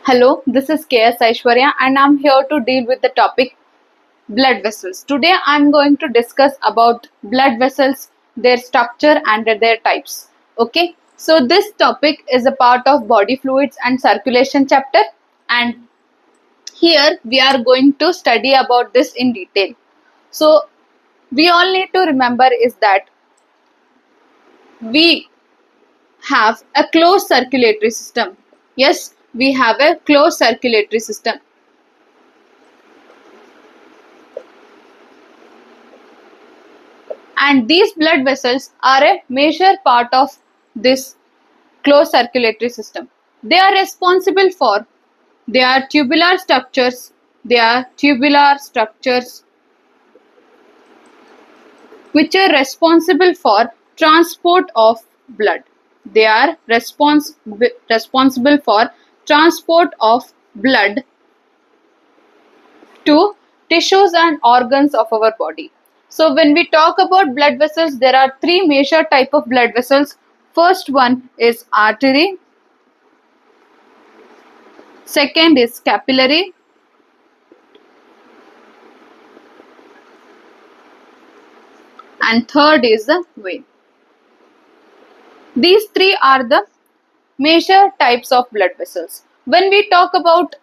Hello, this is KS Aishwarya and I'm here to deal with the topic blood vessels. Today I'm going to discuss about blood vessels, their structure and their types. Okay, so this topic is a part of body fluids and circulation chapter, and here we are going to study about this in detail. So we all need to remember is that we have a closed circulatory system. Yes, we have a closed circulatory system. And these blood vessels are a major part of this closed circulatory system. They are responsible for their tubular structures. They are tubular structures which are responsible for transport of blood. They are responsible for transport of blood to tissues and organs of our body. So when we talk about blood vessels, there are three major type of blood vessels. First one is artery, second is capillary, and third is the vein. These three are the major types of blood vessels. When we talk about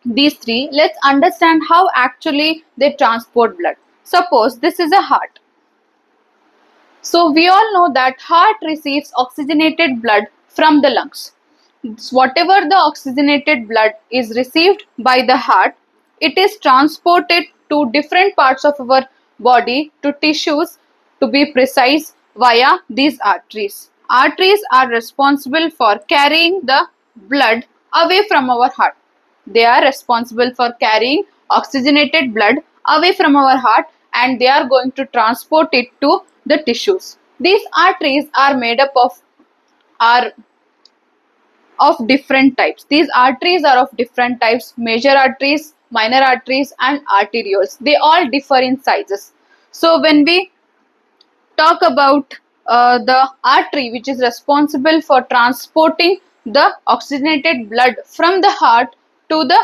these three, let's understand how actually they transport blood. Suppose this is a heart. So we all know that heart receives oxygenated blood from the lungs. Whatever the oxygenated blood is received by the heart, it is transported to different parts of our body, to tissues to be precise, via these arteries. Arteries are responsible for carrying the blood away from our heart. They are responsible for carrying oxygenated blood away from our heart, and they are going to transport it to the tissues. These arteries are made up are of different types. These arteries are of different types: major arteries, minor arteries, and arterioles. They all differ in sizes. So when we talk about the artery which is responsible for transporting the oxygenated blood from the heart to the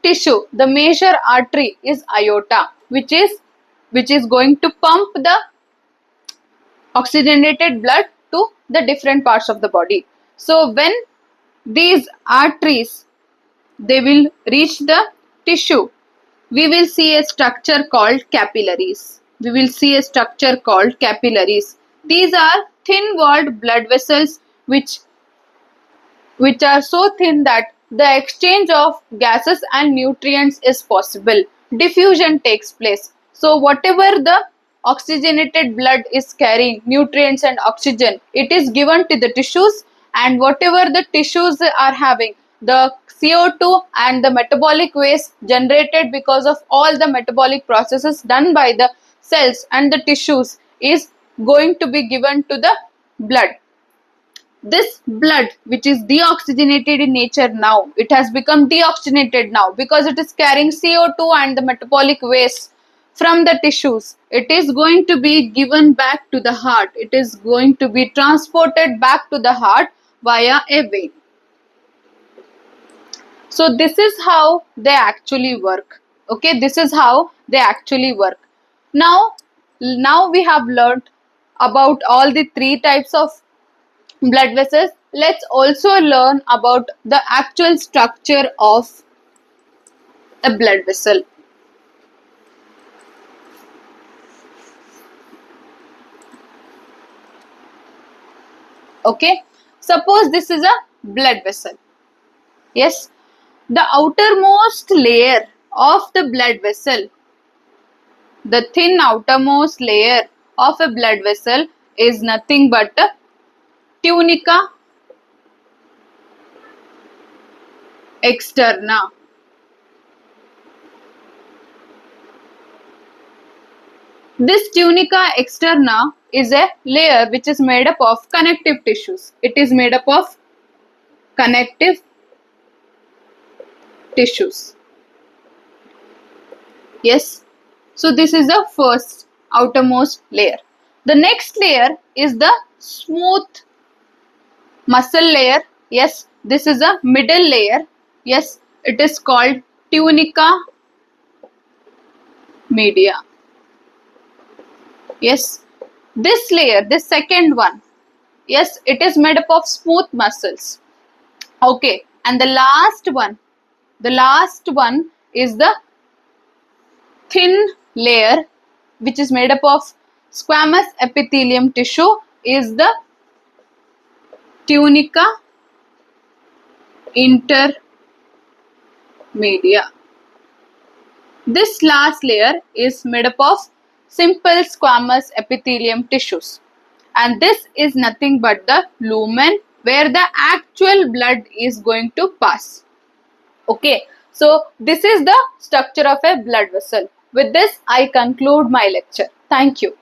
tissue, the major artery is aorta, which is going to pump the oxygenated blood to the different parts of the body. So when these arteries they will reach the tissue, we will see a structure called capillaries. We will see a structure called capillaries. These are thin walled blood vessels which are so thin that the exchange of gases and nutrients is possible. Diffusion takes place. So whatever the oxygenated blood is carrying, nutrients and oxygen, it is given to the tissues, and whatever the tissues are having, the CO2 and the metabolic waste generated because of all the metabolic processes done by the cells and the tissues is going to be given to the blood. This blood, which is deoxygenated in nature now, it has become deoxygenated now because it is carrying CO2 and the metabolic waste from the tissues. It is going to be given back to the heart. It is going to be transported back to the heart via a vein. So this is how they actually work. Okay, this is how they actually work. Now we have learned about all the three types of blood vessels. Let's also learn about the actual structure of a blood vessel. Okay, suppose this is a blood vessel. Yes, the outermost layer of the blood vessel, the thin outermost layer of a blood vessel is nothing but a tunica externa. This tunica externa is a layer which is made up of connective tissues. It is made up of connective tissues. Yes. So this is the first outermost layer. The next layer is the smooth muscle layer, Yes, this is a middle layer. Yes, it is called tunica media. Yes, this layer, this second one, yes, it is made up of smooth muscles. Okay, and the last one is the thin layer, which is made up of squamous epithelium tissue, is the tunica intermedia. This last layer is made up of simple squamous epithelium tissues, and this is nothing but the lumen where the actual blood is going to pass. Okay, so this is the structure of a blood vessel. With this, I conclude my lecture. Thank you.